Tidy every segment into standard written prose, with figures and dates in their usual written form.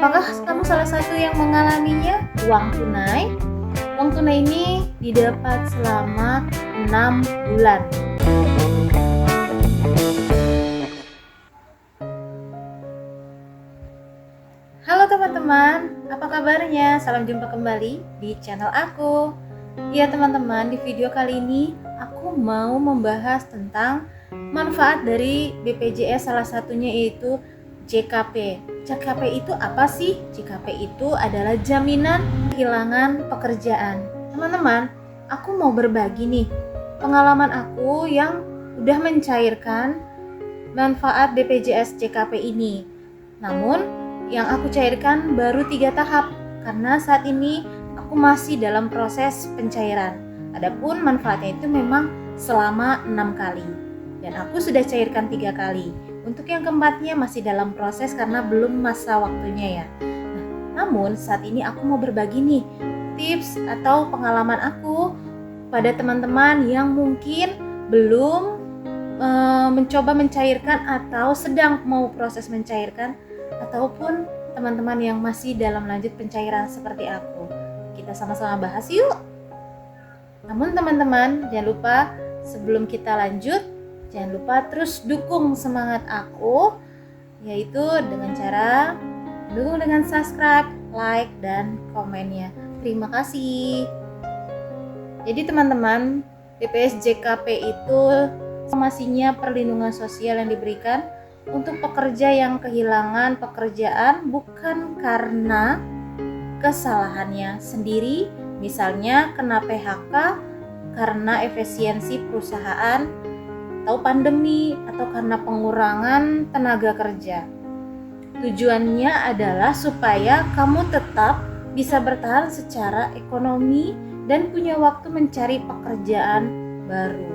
Apakah kamu salah satu yang mengalaminya? Uang tunai. Uang tunai ini didapat selama 6 bulan. Halo teman-teman, apa kabarnya? Salam jumpa kembali di channel aku. Ya teman-teman, di video kali ini aku mau membahas tentang manfaat dari BPJS, salah satunya yaitu JKP. JKP itu apa sih? JKP itu adalah jaminan kehilangan pekerjaan. Teman-teman, aku mau berbagi nih pengalaman aku yang udah mencairkan manfaat BPJS JKP ini. Namun yang aku cairkan baru 3 tahap karena saat ini aku masih dalam proses pencairan. Adapun manfaatnya itu memang selama 6 kali dan aku sudah cairkan 3 kali. Untuk yang keempatnya masih dalam proses karena belum masa waktunya ya. Namun saat ini aku mau berbagi nih tips atau pengalaman aku pada teman-teman yang mungkin belum mencoba mencairkan atau sedang mau proses mencairkan, ataupun teman-teman yang masih dalam lanjut pencairan seperti aku. Kita sama-sama bahas yuk. Namun teman-teman, jangan lupa sebelum kita lanjut, jangan lupa terus dukung semangat aku, yaitu dengan cara dukung dengan subscribe, like, dan komennya. Terima kasih. Jadi teman-teman, BPJS JKP itu informasinya perlindungan sosial yang diberikan untuk pekerja yang kehilangan pekerjaan bukan karena kesalahannya sendiri, misalnya kena PHK karena efisiensi perusahaan atau pandemi atau karena pengurangan tenaga kerja. Tujuannya adalah supaya kamu tetap bisa bertahan secara ekonomi dan punya waktu mencari pekerjaan baru.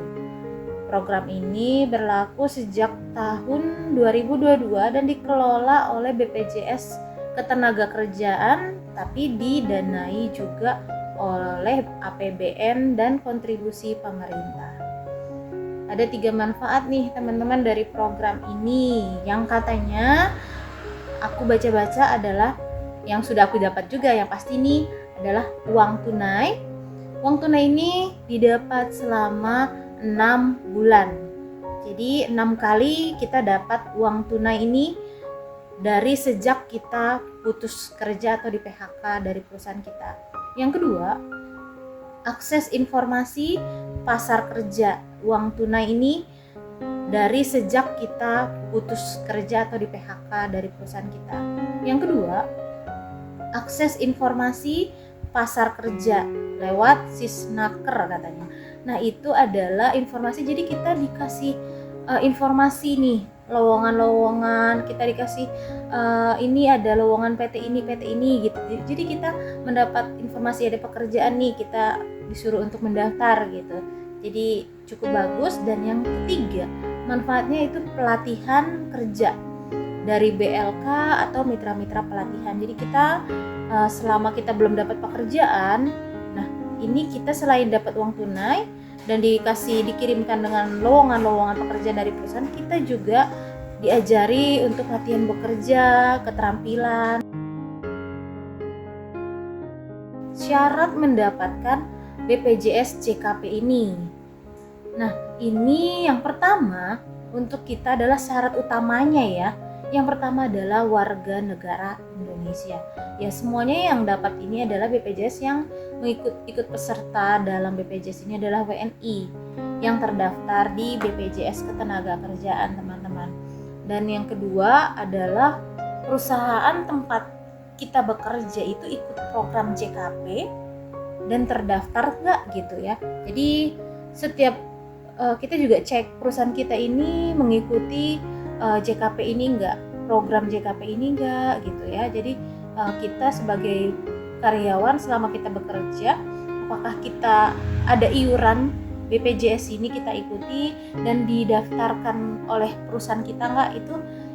Program ini berlaku sejak tahun 2022 dan dikelola oleh BPJS Ketenagakerjaan, tapi didanai juga oleh APBN dan kontribusi pemerintah. Ada 3 manfaat nih teman-teman dari program ini. Yang katanya aku baca-baca adalah yang sudah aku dapat juga, yang pasti nih adalah uang tunai. Uang tunai ini didapat selama 6 bulan. Jadi 6 kali kita dapat uang tunai ini dari sejak kita putus kerja atau di PHK dari perusahaan kita. Yang kedua, akses informasi pasar kerja. Uang tunai ini dari sejak kita putus kerja atau di PHK dari perusahaan kita. Yang kedua, akses informasi pasar kerja lewat Sisnaker katanya. Nah, itu adalah informasi, jadi kita dikasih informasi nih, lowongan-lowongan, kita dikasih ini ada lowongan PT ini gitu. Jadi kita mendapat informasi ada pekerjaan nih, kita disuruh untuk mendaftar gitu. Jadi cukup bagus. Dan yang ketiga, manfaatnya itu pelatihan kerja dari BLK atau mitra-mitra pelatihan. Jadi kita selama kita belum dapat pekerjaan, nah ini kita selain dapat uang tunai dan dikirimkan dengan lowongan-lowongan pekerjaan dari perusahaan, kita juga diajari untuk latihan bekerja, keterampilan. Syarat mendapatkan BPJS JKP ini. Nah, ini yang pertama untuk kita adalah syarat utamanya ya. Yang pertama adalah warga negara Indonesia. Ya, semuanya yang dapat ini adalah BPJS yang ikut peserta dalam BPJS ini adalah WNI yang terdaftar di BPJS Ketenagakerjaan, teman-teman. Dan yang kedua adalah perusahaan tempat kita bekerja itu ikut program JKP dan terdaftar enggak gitu ya. Jadi setiap kita juga cek perusahaan kita ini mengikuti JKP ini enggak, program JKP ini enggak gitu ya. Jadi kita sebagai karyawan selama kita bekerja, apakah kita ada iuran BPJS ini kita ikuti dan didaftarkan oleh perusahaan kita enggak,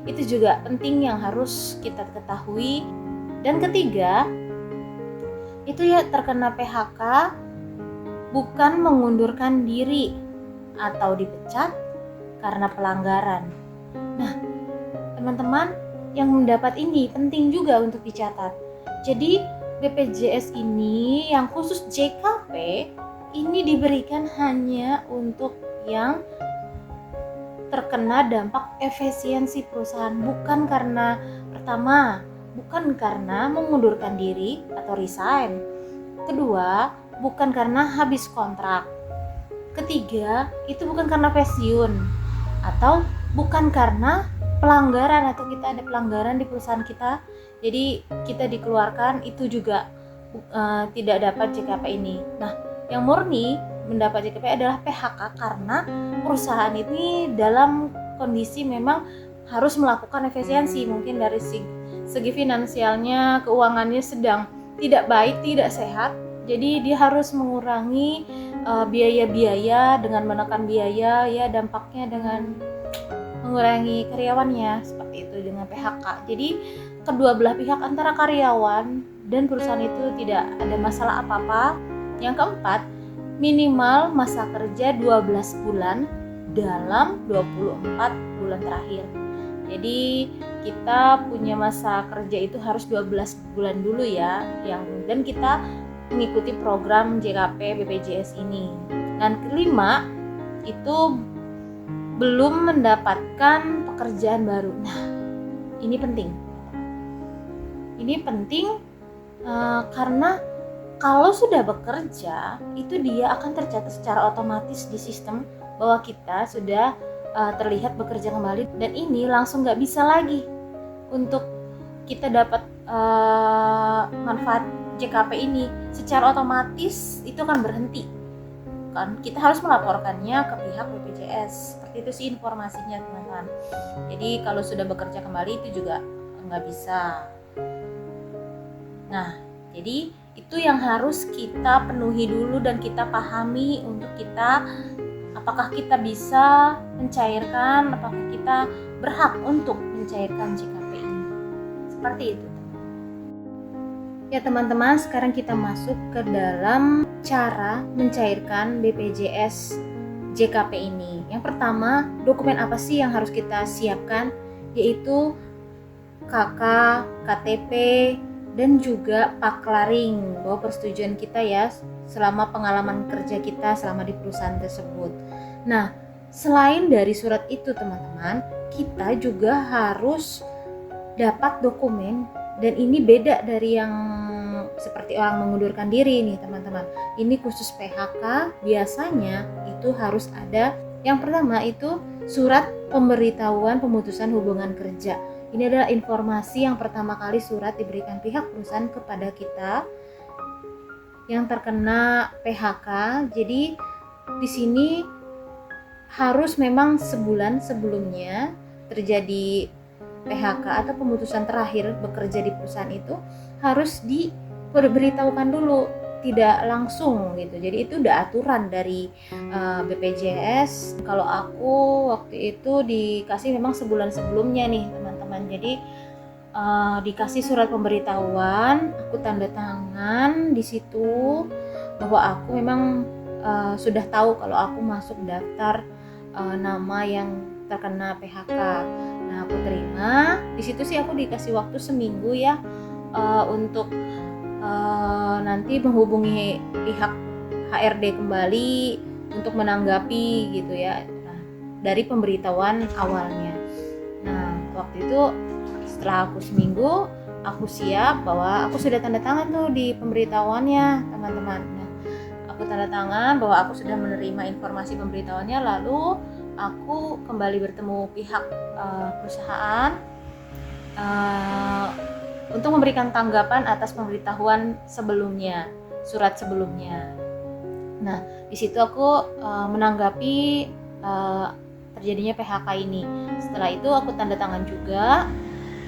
itu juga penting yang harus kita ketahui. Dan ketiga, itu ya terkena PHK bukan mengundurkan diri atau dipecat karena pelanggaran. Nah, teman-teman, yang mendapat ini penting juga untuk dicatat. Jadi BPJS ini yang khusus JKP ini diberikan hanya untuk yang terkena dampak efisiensi perusahaan, bukan karena mengundurkan diri atau resign. Kedua, bukan karena habis kontrak. Ketiga, itu bukan karena pensiun atau bukan karena pelanggaran atau kita ada pelanggaran di perusahaan kita, jadi kita dikeluarkan, itu juga tidak dapat JKP ini. Nah, yang murni mendapat JKP adalah PHK karena perusahaan ini dalam kondisi memang harus melakukan efisiensi, mungkin dari segi finansialnya, keuangannya sedang tidak baik, tidak sehat, jadi dia harus mengurangi biaya-biaya dengan menekan biaya, ya dampaknya dengan mengurangi karyawannya, seperti itu dengan PHK. Jadi kedua belah pihak antara karyawan dan perusahaan itu tidak ada masalah apa-apa. Yang keempat, minimal masa kerja 12 bulan dalam 24 bulan terakhir. Jadi kita punya masa kerja itu harus 12 bulan dulu ya, dan kita mengikuti program JKP BPJS ini. Dan kelima, itu belum mendapatkan pekerjaan baru. Nah, ini penting. Ini penting karena kalau sudah bekerja, itu dia akan tercatat secara otomatis di sistem bahwa kita sudah terlihat bekerja kembali, dan ini langsung nggak bisa lagi untuk kita dapat manfaat JKP ini. Secara otomatis itu akan berhenti. Kan kita harus melaporkannya ke pihak BPJS. Seperti itu sih informasinya, teman-teman. Jadi kalau sudah bekerja kembali itu juga nggak bisa. Nah, jadi itu yang harus kita penuhi dulu dan kita pahami untuk kita, apakah kita bisa mencairkan, apakah kita berhak untuk mencairkan JKP ini. Seperti itu. Ya teman-teman, sekarang kita masuk ke dalam cara mencairkan BPJS JKP ini. Yang pertama, dokumen apa sih yang harus kita siapkan? Yaitu KK, KTP, dan juga paklaring bahwa persetujuan kita ya selama pengalaman kerja kita selama di perusahaan tersebut. Nah, selain dari surat itu teman-teman, kita juga harus dapat dokumen, dan ini beda dari yang seperti orang mengundurkan diri nih teman-teman. Ini khusus PHK, biasanya itu harus ada. Yang pertama itu surat pemberitahuan pemutusan hubungan kerja. Ini adalah informasi yang pertama kali surat diberikan pihak perusahaan kepada kita yang terkena PHK. Jadi di sini harus memang sebulan sebelumnya terjadi PHK atau pemutusan terakhir bekerja di perusahaan itu harus diberitahukan dulu, tidak langsung gitu. Jadi itu udah aturan dari BPJS. Kalau aku waktu itu dikasih memang sebulan sebelumnya nih teman-teman. Jadi dikasih surat pemberitahuan, aku tanda tangan di situ bahwa aku memang sudah tahu kalau aku masuk daftar nama yang terkena PHK. Nah, aku terima. Di situ sih aku dikasih waktu seminggu ya untuk nanti menghubungi pihak HRD kembali untuk menanggapi gitu ya. Nah, dari pemberitahuan awalnya. Nah, waktu itu setelah aku seminggu, aku siap bahwa aku sudah tanda tangan tuh di pemberitahuannya, teman-teman. Nah, aku tanda tangan bahwa aku sudah menerima informasi pemberitahuannya, lalu aku kembali bertemu pihak perusahaan untuk memberikan tanggapan atas pemberitahuan sebelumnya, surat sebelumnya. Nah, di situ aku menanggapi terjadinya PHK ini. Setelah itu aku tanda tangan juga,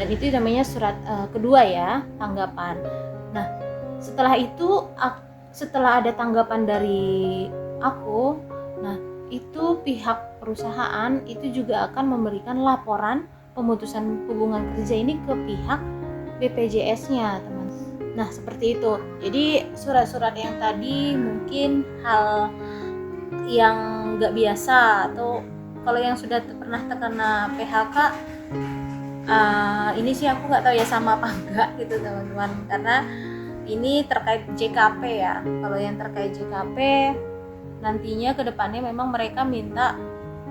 dan itu namanya surat kedua ya, tanggapan. Nah, setelah itu setelah ada tanggapan dari aku, nah itu pihak perusahaan itu juga akan memberikan laporan pemutusan hubungan kerja ini ke pihak BPJS-nya, teman. Nah, seperti itu. Jadi surat-surat yang tadi mungkin hal yang nggak biasa, atau kalau yang sudah pernah terkena PHK Ini sih aku nggak tahu ya sama apa enggak gitu teman-teman, karena ini terkait JKP ya. Kalau yang terkait JKP nantinya ke depannya memang mereka minta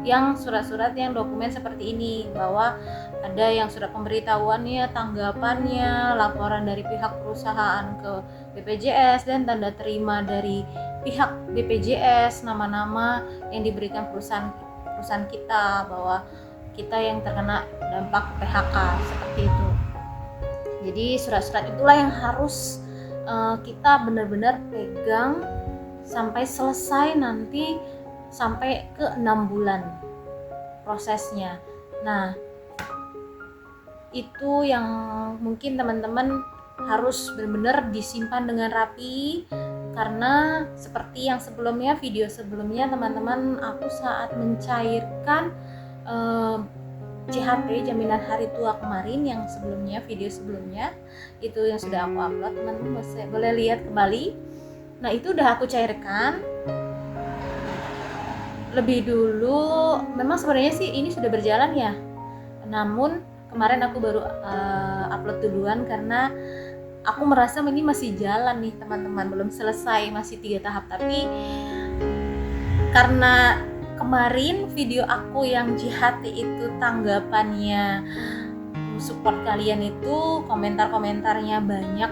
yang surat-surat yang dokumen seperti ini, bahwa ada yang surat pemberitahuannya, tanggapannya, laporan dari pihak perusahaan ke BPJS, dan tanda terima dari pihak BPJS, nama-nama yang diberikan perusahaan kita bahwa kita yang terkena dampak PHK seperti itu. Jadi surat-surat itulah yang harus kita benar-benar pegang sampai selesai, nanti sampai ke 6 bulan prosesnya. Nah, itu yang mungkin teman-teman harus benar-benar disimpan dengan rapi, karena seperti yang sebelumnya, video sebelumnya teman-teman, aku saat mencairkan JHP, jaminan hari tua kemarin, yang sebelumnya, video sebelumnya itu yang sudah aku upload, teman-teman boleh lihat kembali. Nah, itu udah aku cairkan lebih dulu. Memang sebenarnya sih ini sudah berjalan ya, namun kemarin aku baru upload duluan karena aku merasa ini masih jalan nih teman-teman, belum selesai, masih 3 tahap. Tapi karena kemarin video aku yang JHT itu tanggapannya, support kalian itu, komentar-komentarnya banyak,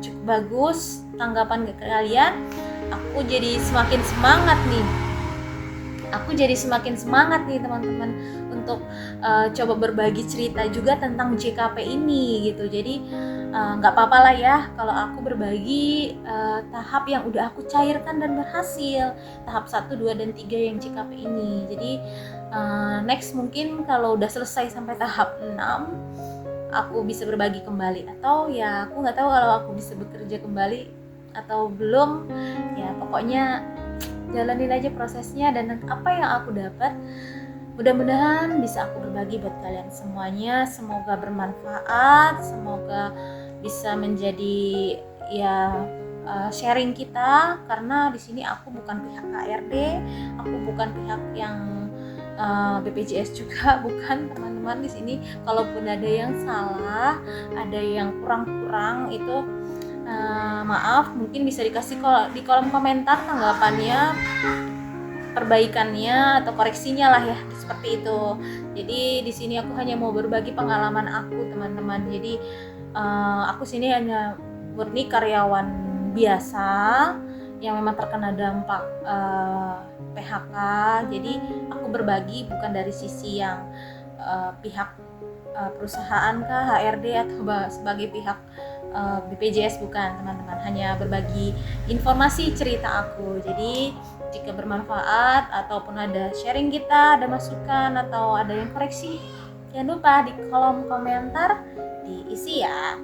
cukup bagus tanggapan ke kalian, aku jadi semakin semangat nih teman-teman untuk coba berbagi cerita juga tentang JKP ini gitu. Jadi nggak apa-apa lah ya kalau aku berbagi tahap yang udah aku cairkan dan berhasil, tahap 1, 2, dan 3 yang JKP ini. Jadi next mungkin kalau udah selesai sampai tahap 6, aku bisa berbagi kembali, atau ya aku nggak tahu kalau aku bisa bekerja kembali atau belum. Ya pokoknya jalanin aja prosesnya, dan apa yang aku dapat mudah-mudahan bisa aku berbagi buat kalian semuanya. Semoga bermanfaat, semoga bisa menjadi ya sharing kita, karena di sini aku bukan pihak HRD, aku bukan pihak yang BPJS juga, bukan teman-teman. Di sini kalaupun ada yang salah, ada yang kurang-kurang itu maaf, mungkin bisa dikasih di kolom komentar tanggapannya, perbaikannya atau koreksinya lah ya, seperti itu. Jadi di sini aku hanya mau berbagi pengalaman aku teman-teman. Jadi aku sini hanya murni karyawan biasa yang memang terkena dampak PHK. Jadi aku berbagi bukan dari sisi yang pihak perusahaan kah, HRD, atau sebagai pihak BPJS, bukan teman-teman. Hanya berbagi informasi cerita aku. Jadi jika bermanfaat ataupun ada sharing kita, ada masukan atau ada yang koreksi, jangan lupa di kolom komentar diisi ya.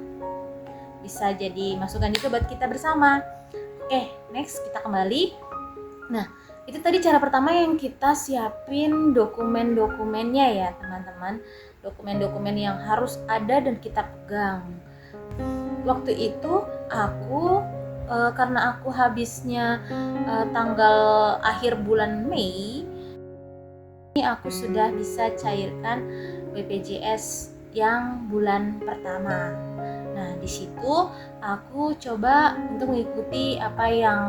Bisa jadi masukan juga buat kita bersama. Oke, next kita kembali. Nah, itu tadi cara pertama yang kita siapin dokumen-dokumennya ya teman-teman. Dokumen-dokumen yang harus ada dan kita pegang. Waktu itu aku karena aku habisnya tanggal akhir bulan Mei, ini aku sudah bisa cairkan BPJS yang bulan pertama. Nah, di situ aku coba untuk mengikuti apa yang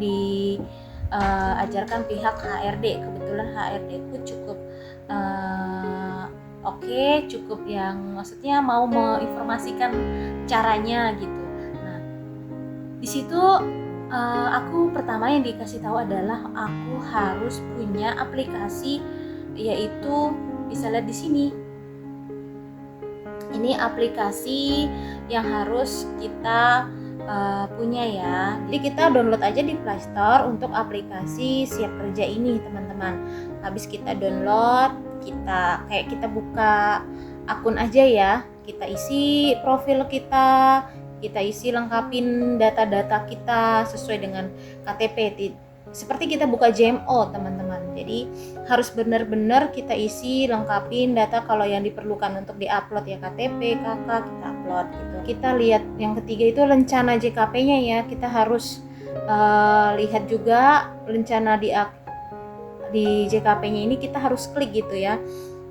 diajarkan pihak HRD. Kebetulan HRD ku cukup oke, cukup yang maksudnya mau menginformasikan caranya gitu. Nah, di situ aku pertama yang dikasih tahu adalah aku harus punya aplikasi, yaitu bisa lihat di sini. Ini aplikasi yang harus kita punya ya. Jadi kita download aja di Play Store untuk aplikasi Siap Kerja ini teman-teman. Habis kita download, kita buka akun aja ya. Kita isi profil kita isi lengkapin data-data kita sesuai dengan KTP. Seperti kita buka JMO teman-teman. Jadi harus benar-benar kita isi lengkapin data kalau yang diperlukan untuk diupload ya, KTP, KK kita upload gitu. Kita lihat yang ketiga itu rencana JKP-nya ya. Kita harus lihat juga rencana di JKP-nya ini, kita harus klik gitu ya.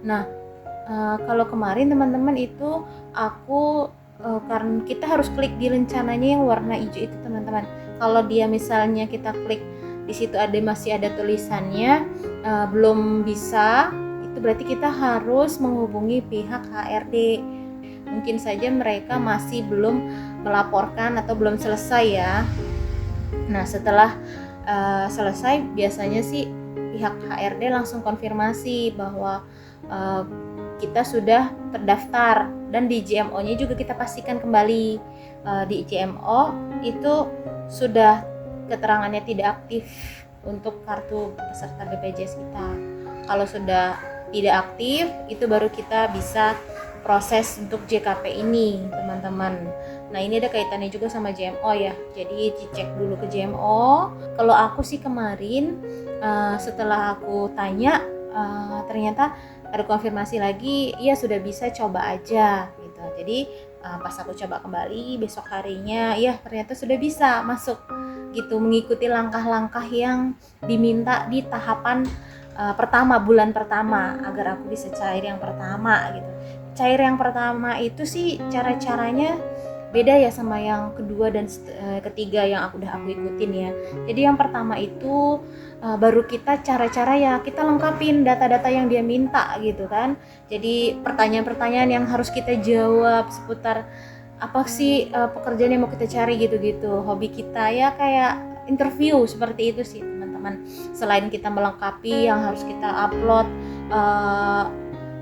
Nah, Kalau kemarin teman-teman itu aku karena kita harus klik di rencananya yang warna hijau itu teman-teman. Kalau dia misalnya kita klik di situ masih ada tulisannya belum bisa, itu berarti kita harus menghubungi pihak HRD. Mungkin saja mereka masih belum melaporkan atau belum selesai ya. Nah setelah selesai biasanya sih pihak HRD langsung konfirmasi bahwa kita sudah terdaftar, dan di JMO-nya juga kita pastikan kembali di JMO itu sudah keterangannya tidak aktif untuk kartu peserta BPJS kita. Kalau sudah tidak aktif, itu baru kita bisa proses untuk JKP ini teman-teman. Nah ini ada kaitannya juga sama JMO ya, jadi dicek dulu ke JMO. Kalau aku sih kemarin setelah aku tanya ternyata ada konfirmasi lagi, iya sudah bisa, coba aja gitu. Jadi pas aku coba kembali besok harinya, ya ternyata sudah bisa masuk gitu, mengikuti langkah-langkah yang diminta di tahapan pertama, bulan pertama, agar aku bisa cair yang pertama gitu. Cair yang pertama itu sih cara-caranya beda ya sama yang kedua dan ketiga yang aku ikutin ya. Jadi yang pertama itu baru kita cara-cara ya kita lengkapin data-data yang dia minta gitu kan. Jadi pertanyaan-pertanyaan yang harus kita jawab seputar apa sih pekerjaan yang mau kita cari gitu-gitu, hobi kita ya, kayak interview seperti itu sih teman-teman. Selain kita melengkapi yang harus kita upload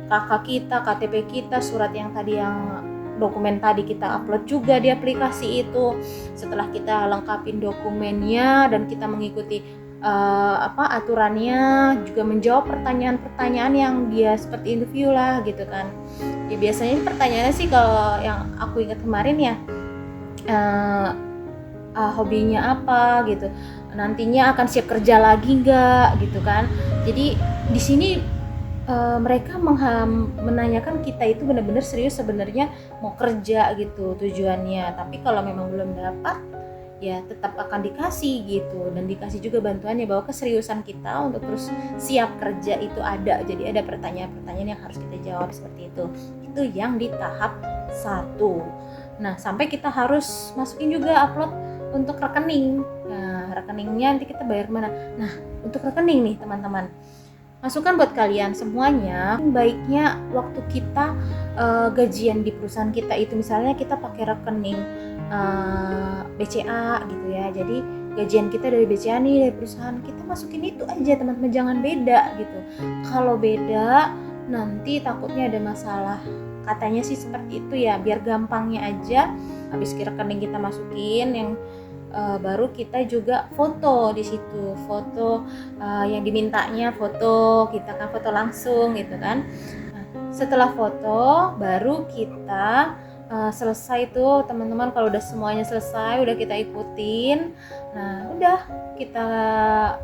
KK kita, KTP kita, surat yang tadi yang dokumen tadi kita upload juga di aplikasi itu. Setelah kita lengkapin dokumennya dan kita mengikuti aturannya, juga menjawab pertanyaan-pertanyaan yang dia seperti interview lah gitu kan. Ya biasanya pertanyaannya sih kalau yang aku ingat kemarin ya hobinya apa gitu, nantinya akan siap kerja lagi nggak gitu kan. Jadi di sini mereka menanyakan kita itu benar-benar serius sebenarnya mau kerja gitu tujuannya. Tapi kalau memang belum dapat ya tetap akan dikasih gitu, dan dikasih juga bantuannya bahwa keseriusan kita untuk terus siap kerja itu ada. Jadi ada pertanyaan-pertanyaan yang harus kita jawab seperti itu. Itu yang di tahap 1. Nah sampai kita harus masukin juga upload untuk rekening. Nah rekeningnya nanti kita bayar mana. Nah untuk rekening nih teman-teman, masukan buat kalian semuanya, baiknya waktu kita gajian di perusahaan kita itu misalnya kita pakai rekening BCA gitu ya. Jadi gajian kita dari BCA nih, dari perusahaan kita, masukin itu aja teman-teman, jangan beda gitu. Kalau beda nanti takutnya ada masalah. Katanya sih seperti itu ya, biar gampangnya aja habis rekening kita masukin yang baru kita juga foto di situ, foto yang dimintanya, foto kita kan foto langsung gitu kan. Nah, setelah foto baru kita selesai tuh teman-teman. Kalau udah semuanya selesai, udah kita ikutin, nah udah kita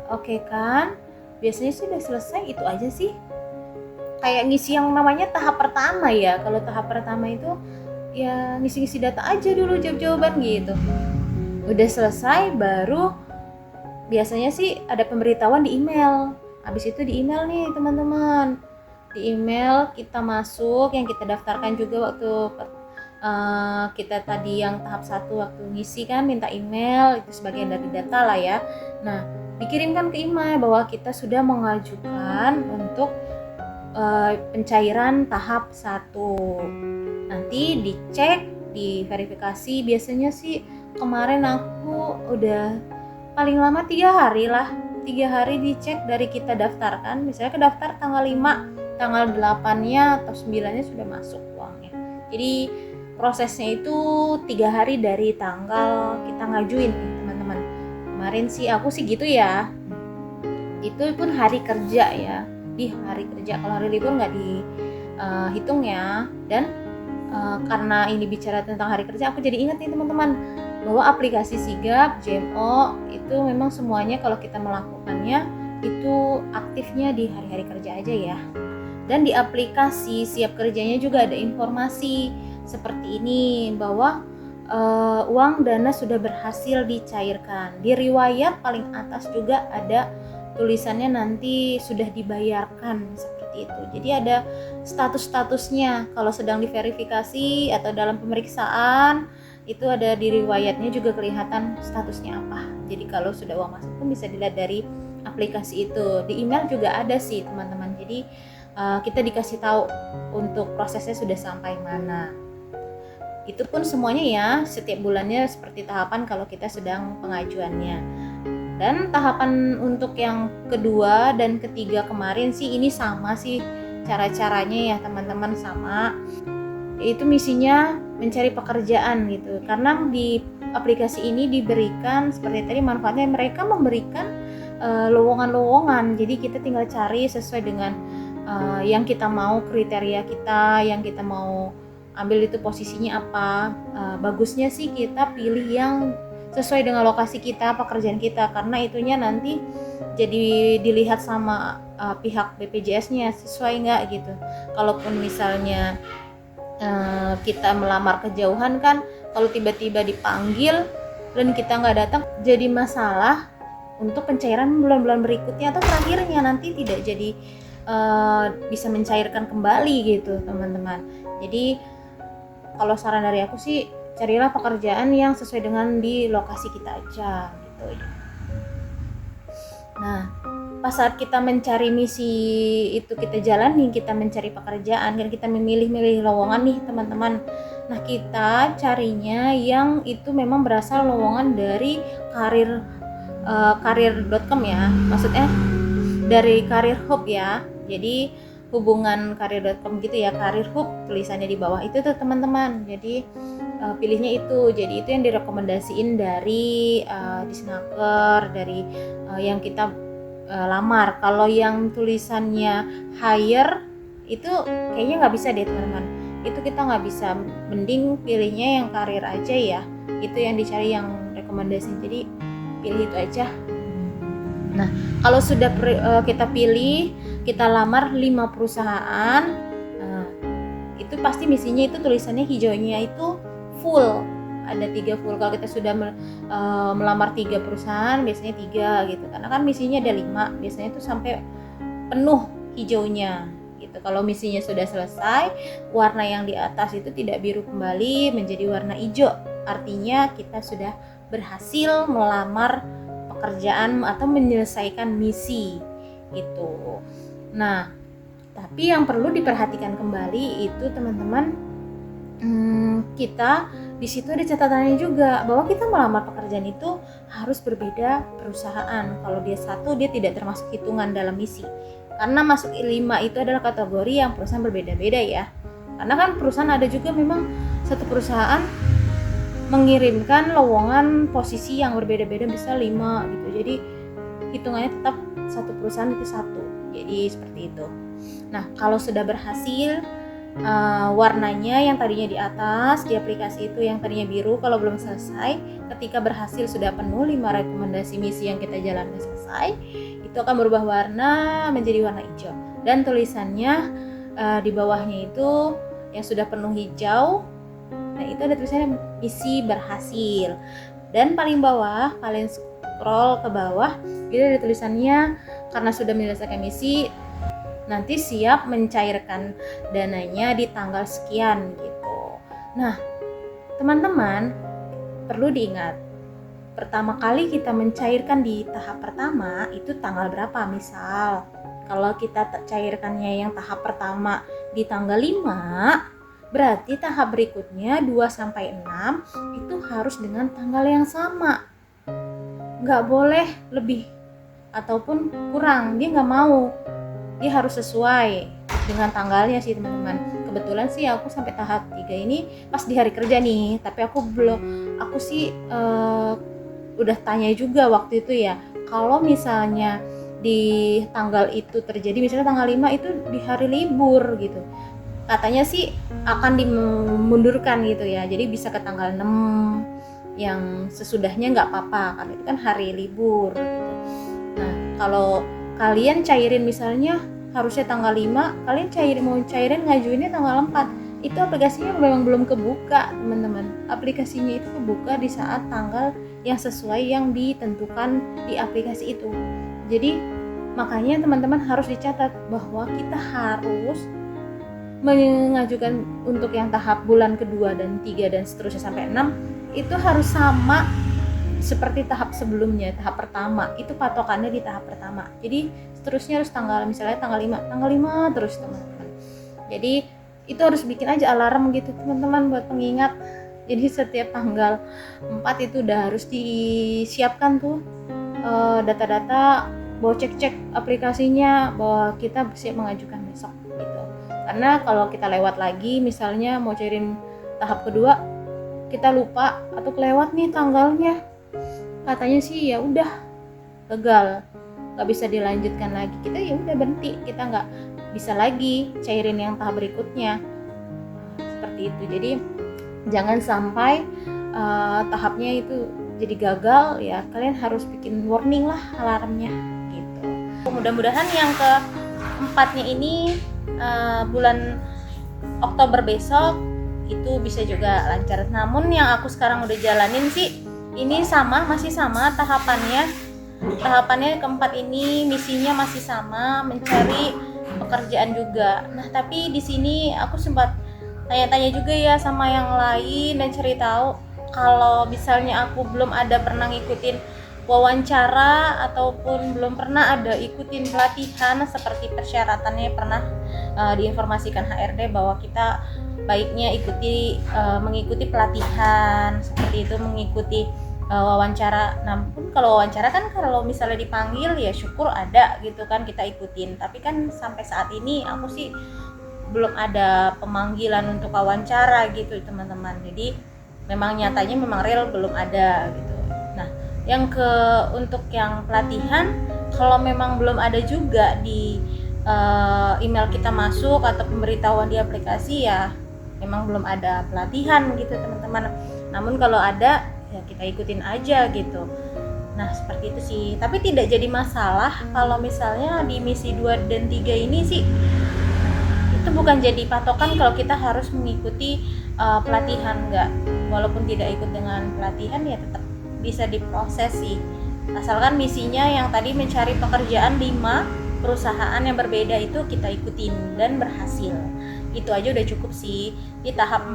oke kan, biasanya sih udah selesai. Itu aja sih, kayak ngisi yang namanya tahap pertama ya. Kalau tahap pertama itu ya ngisi-ngisi data aja dulu, jawab-jawaban gitu. Udah selesai baru biasanya sih ada pemberitahuan di email. Habis itu di email nih teman-teman, di email kita masuk yang kita daftarkan juga waktu kita tadi yang tahap 1 waktu ngisi kan minta email, itu sebagian dari data lah ya. Nah dikirimkan ke email bahwa kita sudah mengajukan untuk pencairan tahap 1. Nanti dicek, diverifikasi. Biasanya sih kemarin aku udah paling lama 3 hari lah, 3 hari dicek dari kita daftarkan. Misalnya ke daftar tanggal 5, tanggal 8-nya atau 9-nya sudah masuk uangnya. Jadi prosesnya itu 3 hari dari tanggal kita ngajuin nih teman-teman. Kemarin sih aku sih gitu ya, itu pun hari kerja ya, di hari kerja. Kalau hari libur nggak dihitung ya. Dan karena ini bicara tentang hari kerja, aku jadi ingat nih teman-teman bahwa aplikasi Sigap, JMO itu memang semuanya kalau kita melakukannya itu aktifnya di hari-hari kerja aja ya. Dan di aplikasi Siap Kerjanya juga ada informasi seperti ini bahwa uang dana sudah berhasil dicairkan. Di riwayat paling atas juga ada tulisannya nanti sudah dibayarkan seperti seperti itu. Jadi ada status-statusnya, kalau sedang diverifikasi atau dalam pemeriksaan itu ada di riwayatnya juga kelihatan statusnya apa. Jadi kalau sudah uang masuk pun bisa dilihat dari aplikasi itu. Di email juga ada sih teman-teman. Jadi kita dikasih tahu untuk prosesnya sudah sampai mana. Itu pun semuanya ya setiap bulannya seperti tahapan kalau kita sedang pengajuannya. Dan tahapan untuk yang kedua dan ketiga kemarin sih ini sama sih cara-caranya ya teman-teman, sama. Itu misinya mencari pekerjaan gitu. Karena di aplikasi ini diberikan seperti tadi manfaatnya mereka memberikan lowongan-lowongan. Jadi kita tinggal cari sesuai dengan yang kita mau, kriteria kita, yang kita mau ambil itu posisinya apa. Bagusnya sih kita pilih yang sesuai dengan lokasi kita, pekerjaan kita, karena itunya nanti jadi dilihat sama pihak BPJS-nya sesuai nggak gitu. Kalaupun misalnya kita melamar kejauhan kan, kalau tiba-tiba dipanggil dan kita nggak datang jadi masalah untuk pencairan bulan-bulan berikutnya atau terakhirnya, nanti tidak jadi bisa mencairkan kembali gitu teman-teman. Jadi kalau saran dari aku sih carilah pekerjaan yang sesuai dengan di lokasi kita aja gitu. Nah, pas saat kita mencari misi itu kita jalani, kita mencari pekerjaan dan kita memilih-milih lowongan nih teman-teman. Nah, kita carinya yang itu memang berasal lowongan dari karir.com ya. Maksudnya dari Career Hub ya. Jadi hubungan karir.com gitu ya, Career Hub tulisannya di bawah itu tuh teman-teman. Jadi pilihnya itu. Jadi itu yang direkomendasiin dari Disnaker, dari yang kita lamar. Kalau yang tulisannya hire itu kayaknya nggak bisa deh teman-teman. Itu kita nggak bisa. Mending pilihnya yang karir aja ya. Itu yang dicari, yang rekomendasi. Jadi pilih itu aja. Nah, kalau sudah kita pilih, kita lamar 5 perusahaan, itu pasti misinya itu tulisannya hijaunya itu full, ada 3 full. Kalau kita sudah melamar 3 perusahaan, biasanya 3 gitu, karena kan misinya ada 5, biasanya itu sampai penuh hijaunya gitu. Kalau misinya sudah selesai, warna yang di atas itu tidak biru kembali menjadi warna hijau, artinya kita sudah berhasil melamar pekerjaan atau menyelesaikan misi gitu. Nah, tapi yang perlu diperhatikan kembali itu teman-teman, kita di situ ada catatannya juga bahwa kita melamar pekerjaan itu harus berbeda perusahaan. Kalau dia satu, dia tidak termasuk hitungan dalam misi. Karena masuk 5 itu adalah kategori yang perusahaan berbeda-beda ya. Karena kan perusahaan ada juga memang satu perusahaan mengirimkan lowongan posisi yang berbeda-beda, bisa 5 gitu. Jadi hitungannya tetap satu perusahaan itu satu. Jadi seperti itu. Nah, kalau sudah berhasil, warnanya yang tadinya di atas di aplikasi itu yang tadinya biru kalau belum selesai, ketika berhasil sudah penuh 5 rekomendasi misi yang kita jalankan selesai, itu akan berubah warna menjadi warna hijau. Dan tulisannya di bawahnya itu yang sudah penuh hijau, nah itu ada tulisannya misi berhasil. Dan paling bawah, kalian scroll ke bawah, itu ada tulisannya karena sudah menyelesaikan misi, nanti siap mencairkan dananya di tanggal sekian gitu. Nah, teman-teman perlu diingat, pertama kali kita mencairkan di tahap pertama itu tanggal berapa? Misal, kalau kita cairkannya yang tahap pertama di tanggal 5, berarti tahap berikutnya 2-6 itu harus dengan tanggal yang sama. Nggak boleh lebih ataupun kurang, dia nggak mau. Dia harus sesuai dengan tanggalnya sih teman-teman. Kebetulan sih aku sampai tahap 3 ini pas di hari kerja nih, tapi aku sih udah tanya juga waktu itu ya, kalau misalnya di tanggal itu terjadi, misalnya tanggal 5 itu di hari libur gitu, katanya sih akan dimundurkan gitu ya, jadi bisa ke tanggal 6 yang sesudahnya nggak apa-apa karena itu kan hari libur gitu. Nah, kalau kalian cairin misalnya harusnya tanggal 5, kalian mau cairin ngajuinnya tanggal 4, itu aplikasinya memang belum kebuka teman-teman. Aplikasinya itu kebuka di saat tanggal yang sesuai yang ditentukan di aplikasi itu. Jadi Makanya teman-teman harus dicatat bahwa kita harus mengajukan untuk yang tahap bulan kedua dan 3 dan seterusnya sampai 6 itu harus sama seperti tahap sebelumnya. Tahap pertama itu patokannya di tahap pertama, jadi seterusnya harus misalnya tanggal 5 terus teman-teman. Jadi itu harus bikin aja alarm gitu teman-teman buat pengingat. Jadi setiap tanggal 4 itu udah harus disiapkan tuh data-data, bahwa cek aplikasinya bahwa kita siap mengajukan besok gitu. Karena kalau kita lewat lagi misalnya mau cairin tahap kedua, kita lupa atau kelewat nih tanggalnya, katanya sih ya udah gagal, nggak bisa dilanjutkan lagi, kita ya udah berhenti, kita nggak bisa lagi cairin yang tahap berikutnya. Seperti itu. Jadi jangan sampai tahapnya itu jadi gagal ya, kalian harus bikin warning lah, alarmnya gitu. Mudah-mudahan yang keempatnya ini bulan Oktober besok itu bisa juga lancar. Namun yang aku sekarang udah jalanin sih ini masih sama tahapannya keempat ini, misinya masih sama, mencari pekerjaan juga. Nah tapi di sini aku sempat tanya-tanya juga ya sama yang lain dan cari tahu kalau misalnya aku belum ada pernah ngikutin wawancara ataupun belum pernah ada ikutin pelatihan seperti persyaratannya, pernah diinformasikan HRD bahwa kita baiknya mengikuti pelatihan seperti itu, mengikuti wawancara. Namun kalau wawancara kan kalau misalnya dipanggil ya syukur ada gitu kan, kita ikutin. Tapi kan sampai saat ini aku sih belum ada pemanggilan untuk wawancara gitu teman-teman. Jadi memang nyatanya memang real belum ada gitu. Nah untuk yang pelatihan, kalau memang belum ada juga di email kita masuk atau pemberitahuan di aplikasi, ya memang belum ada pelatihan gitu teman-teman. Namun kalau ada ya kita ikutin aja gitu. Nah seperti itu sih. Tapi tidak jadi masalah kalau misalnya di misi 2 dan 3 ini sih itu bukan jadi patokan kalau kita harus mengikuti pelatihan, enggak. Walaupun tidak ikut dengan pelatihan ya tetap bisa diproses sih, asalkan misinya yang tadi mencari pekerjaan 5 perusahaan yang berbeda itu kita ikutin dan berhasil. Itu aja udah cukup sih. Di tahap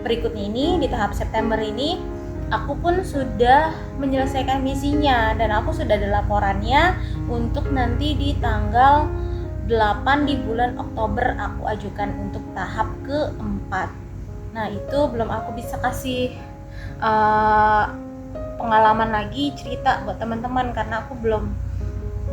berikutnya ini, di tahap September ini, aku pun sudah menyelesaikan misinya dan aku sudah ada laporannya untuk nanti di tanggal 8 di bulan Oktober aku ajukan untuk tahap keempat. Nah itu belum aku bisa kasih pengalaman lagi, cerita buat teman-teman karena aku belum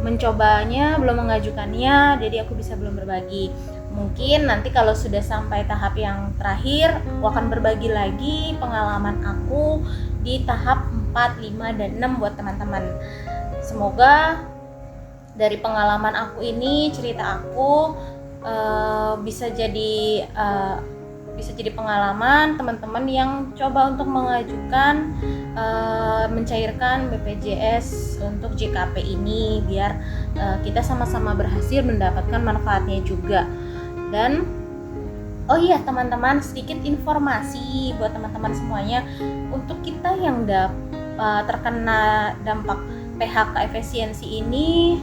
mencobanya, belum mengajukannya, jadi aku belum berbagi. Mungkin nanti kalau sudah sampai tahap yang terakhir, aku akan berbagi lagi pengalaman aku di tahap 4, 5, dan 6 buat teman-teman. Semoga dari pengalaman aku ini, cerita aku bisa jadi pengalaman teman-teman yang coba untuk mengajukan mencairkan BPJS untuk JKP ini, biar kita sama-sama berhasil mendapatkan manfaatnya juga. Dan oh iya teman-teman, sedikit informasi buat teman-teman semuanya, untuk kita yang terkena dampak PHK efisiensi ini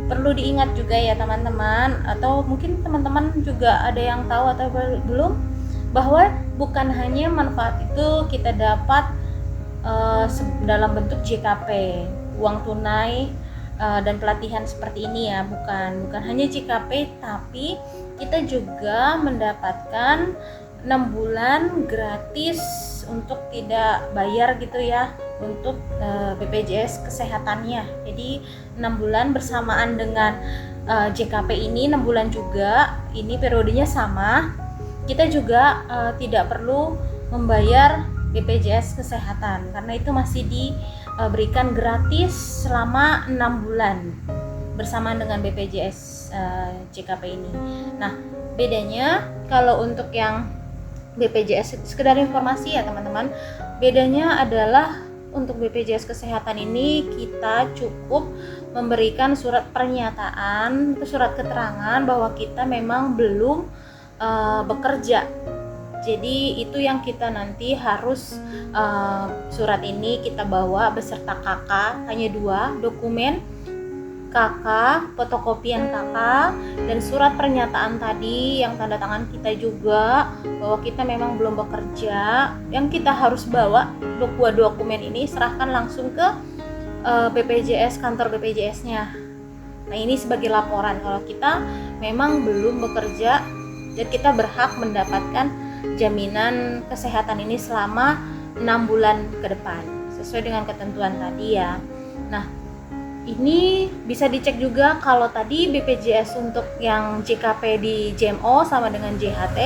perlu diingat juga ya teman-teman, atau mungkin teman-teman juga ada yang tahu atau belum, bahwa bukan hanya manfaat itu kita dapat dalam bentuk JKP, uang tunai dan pelatihan seperti ini ya, bukan hanya JKP, tapi kita juga mendapatkan 6 bulan gratis untuk tidak bayar gitu ya, untuk BPJS kesehatannya. Jadi 6 bulan bersamaan dengan JKP ini, 6 bulan juga, ini periodenya sama. Kita juga tidak perlu membayar BPJS kesehatan karena itu masih diberikan gratis selama 6 bulan bersamaan dengan BPJS JKP ini. Nah bedanya kalau untuk yang BPJS, sekedar informasi ya teman-teman, bedanya adalah untuk BPJS kesehatan ini kita cukup memberikan surat pernyataan atau surat keterangan bahwa kita memang belum bekerja. Jadi itu yang kita nanti harus surat ini kita bawa beserta KK, hanya 2 dokumen KK, fotokopian KK, dan surat pernyataan tadi yang tanda tangan kita juga bahwa kita memang belum bekerja. Yang kita harus bawa dua dokumen ini serahkan langsung ke BPJS, kantor BPJS-nya. Nah, ini sebagai laporan kalau kita memang belum bekerja dan kita berhak mendapatkan jaminan kesehatan ini selama 6 bulan ke depan sesuai dengan ketentuan tadi ya. Nah, ini bisa dicek juga kalau tadi BPJS untuk yang JKP di JMO sama dengan JHT.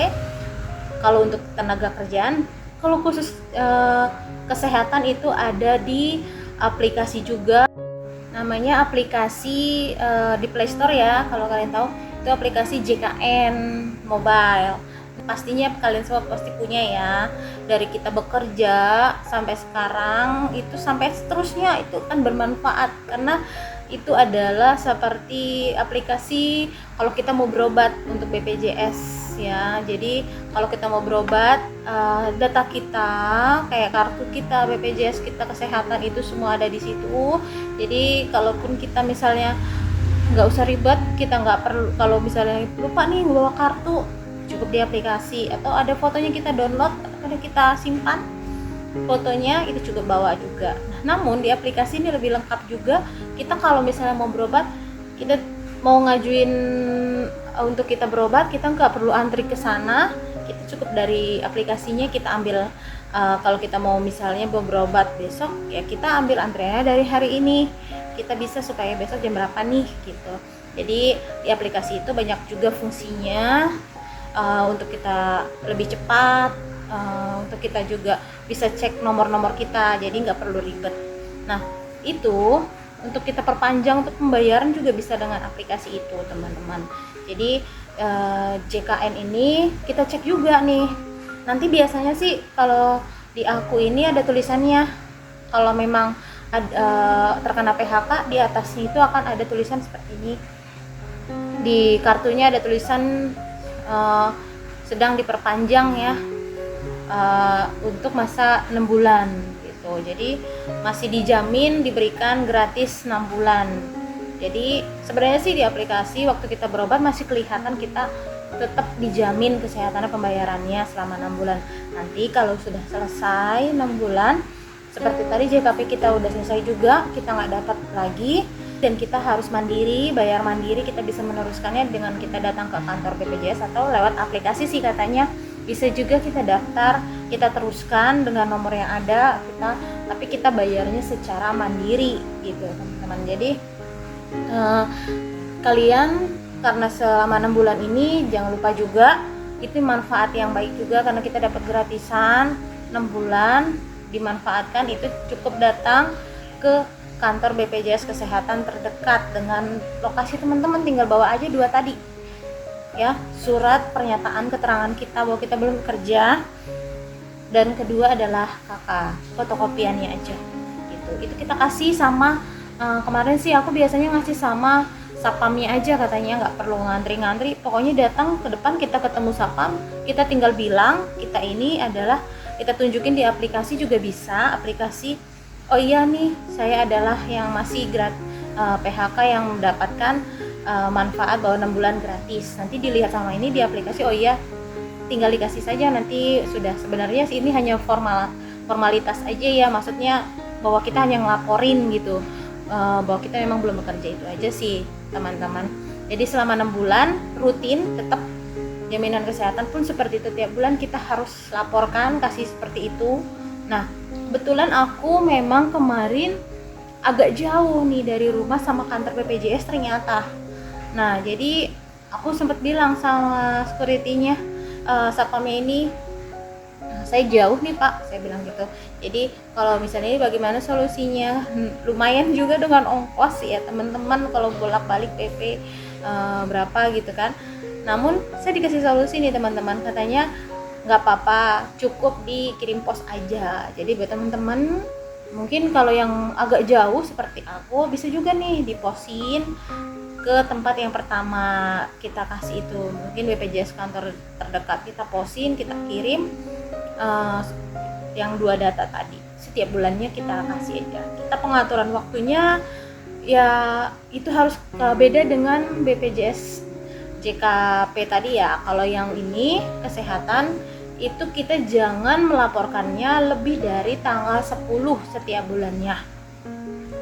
Kalau untuk tenaga kerjaan, kalau khusus kesehatan itu ada di aplikasi juga, namanya aplikasi di Play Store ya, kalau kalian tahu itu aplikasi JKN Mobile. Pastinya kalian semua pasti punya ya, dari kita bekerja sampai sekarang itu sampai seterusnya itu kan bermanfaat karena itu adalah seperti aplikasi kalau kita mau berobat untuk BPJS ya. Jadi kalau kita mau berobat, data kita kayak kartu kita, BPJS kita, kesehatan itu semua ada di situ. Jadi kalaupun kita misalnya nggak usah ribet, kita nggak perlu, kalau misalnya lupa nih bawa kartu, cukup di aplikasi atau ada fotonya kita download atau kita simpan fotonya itu cukup bawa juga. Nah, namun di aplikasi ini lebih lengkap juga. Kita kalau misalnya mau berobat, kita mau ngajuin untuk kita berobat, kita nggak perlu antri ke sana, kita cukup dari aplikasinya kita ambil. Kalau kita mau misalnya berobat besok ya kita ambil antriannya dari hari ini, kita bisa supaya besok jam berapa nih gitu. Jadi di aplikasi itu banyak juga fungsinya untuk kita lebih cepat, untuk kita juga bisa cek nomor-nomor kita, jadi nggak perlu ribet. Nah, itu untuk kita perpanjang untuk pembayaran juga bisa dengan aplikasi itu teman-teman. Jadi JKN ini kita cek juga nih. Nanti biasanya sih kalau di aku ini ada tulisannya, kalau memang terkena PHK, di atasnya itu akan ada tulisan seperti ini. Di kartunya ada tulisan sedang diperpanjang ya, untuk masa 6 bulan gitu. Jadi masih dijamin diberikan gratis 6 bulan. Jadi sebenarnya sih di aplikasi waktu kita berobat masih kelihatan kita tetap dijamin kesehatan pembayarannya selama 6 bulan. Nanti kalau sudah selesai 6 bulan, seperti tadi JKP kita udah selesai juga, kita nggak dapat lagi dan kita harus mandiri, bayar mandiri, kita bisa meneruskannya dengan kita datang ke kantor BPJS atau lewat aplikasi sih katanya. Bisa juga kita daftar, kita teruskan dengan nomor yang ada, tapi kita bayarnya secara mandiri gitu teman-teman. Jadi kalian karena selama 6 bulan ini jangan lupa juga itu manfaat yang baik juga karena kita dapat gratisan 6 bulan, dimanfaatkan. Itu cukup datang ke kantor BPJS kesehatan terdekat dengan lokasi teman-teman, tinggal bawa aja 2 tadi ya, surat pernyataan keterangan kita bahwa kita belum bekerja, dan kedua adalah KK, fotokopiannya aja gitu. Itu kita kasih sama kemarin sih aku biasanya ngasih sama satpamnya aja, katanya nggak perlu ngantri-ngantri, pokoknya datang ke depan kita ketemu satpam, kita tinggal bilang kita ini adalah, kita tunjukin di aplikasi juga bisa, aplikasi oh iya nih saya adalah yang masih PHK yang mendapatkan manfaat bahwa 6 bulan gratis. Nanti dilihat sama ini di aplikasi, oh iya tinggal dikasih saja, nanti sudah. Sebenarnya sih ini hanya formalitas aja ya, maksudnya bahwa kita hanya ngelaporin gitu, bahwa kita memang belum bekerja, itu aja sih teman-teman. Jadi selama 6 bulan rutin, tetap jaminan kesehatan pun seperti itu, tiap bulan kita harus laporkan, kasih seperti itu. Nah, kebetulan aku memang kemarin agak jauh nih dari rumah sama kantor BPJS ternyata. Nah, jadi aku sempat bilang sama security-nya, satpamnya ini, saya jauh nih Pak, saya bilang gitu. Jadi kalau misalnya bagaimana solusinya, lumayan juga dengan ongkos ya teman-teman kalau bolak-balik PP berapa gitu kan. Namun saya dikasih solusi nih teman-teman, katanya nggak apa-apa, cukup dikirim pos aja. Jadi buat teman-teman mungkin kalau yang agak jauh seperti aku, bisa juga nih diposin ke tempat yang pertama kita kasih itu, mungkin BPJS kantor terdekat, kita posin, kita kirim yang 2 data tadi, setiap bulannya kita kasih aja. Kita pengaturan waktunya ya itu harus beda dengan BPJS JKP tadi ya. Kalau yang ini kesehatan itu kita jangan melaporkannya lebih dari tanggal 10 setiap bulannya.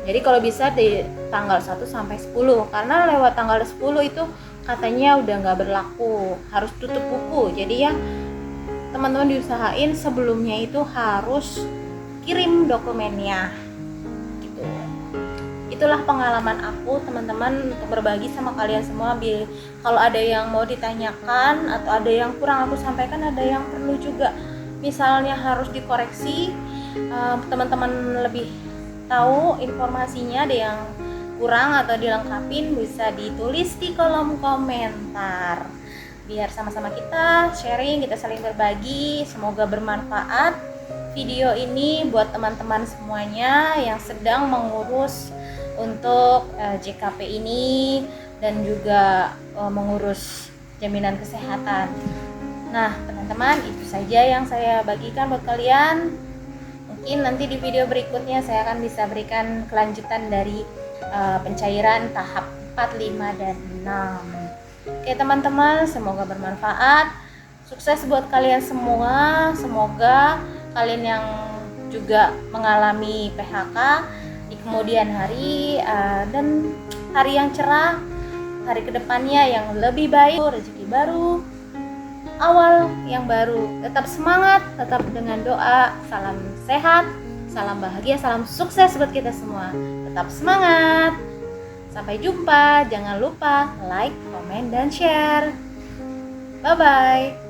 Jadi kalau bisa di tanggal 1 sampai 10, karena lewat tanggal 10 itu katanya udah nggak berlaku, harus tutup buku. Jadi ya teman-teman diusahain sebelumnya itu harus kirim dokumennya gitu. Itulah pengalaman aku teman-teman untuk berbagi sama kalian semua. Kalau ada yang mau ditanyakan atau ada yang kurang aku sampaikan, ada yang perlu juga misalnya harus dikoreksi, teman-teman lebih tahu informasinya, ada yang kurang atau dilengkapin, bisa ditulis di kolom komentar. Biar sama-sama kita sharing, kita saling berbagi. Semoga bermanfaat video ini buat teman-teman semuanya yang sedang mengurus untuk JKP ini dan juga mengurus jaminan kesehatan. Nah teman-teman, itu saja yang saya bagikan buat kalian. Mungkin nanti di video berikutnya saya akan bisa berikan kelanjutan dari pencairan tahap 4, 5, dan 6. Oke teman-teman, semoga bermanfaat. Sukses buat kalian semua. Semoga kalian yang juga mengalami PHK di kemudian hari dan hari yang cerah, hari kedepannya yang lebih baik, rezeki baru, awal yang baru. Tetap semangat, tetap dengan doa. Salam sehat, salam bahagia, salam sukses buat kita semua. Tetap semangat. Sampai jumpa. Jangan lupa like, komen, dan share. Bye bye.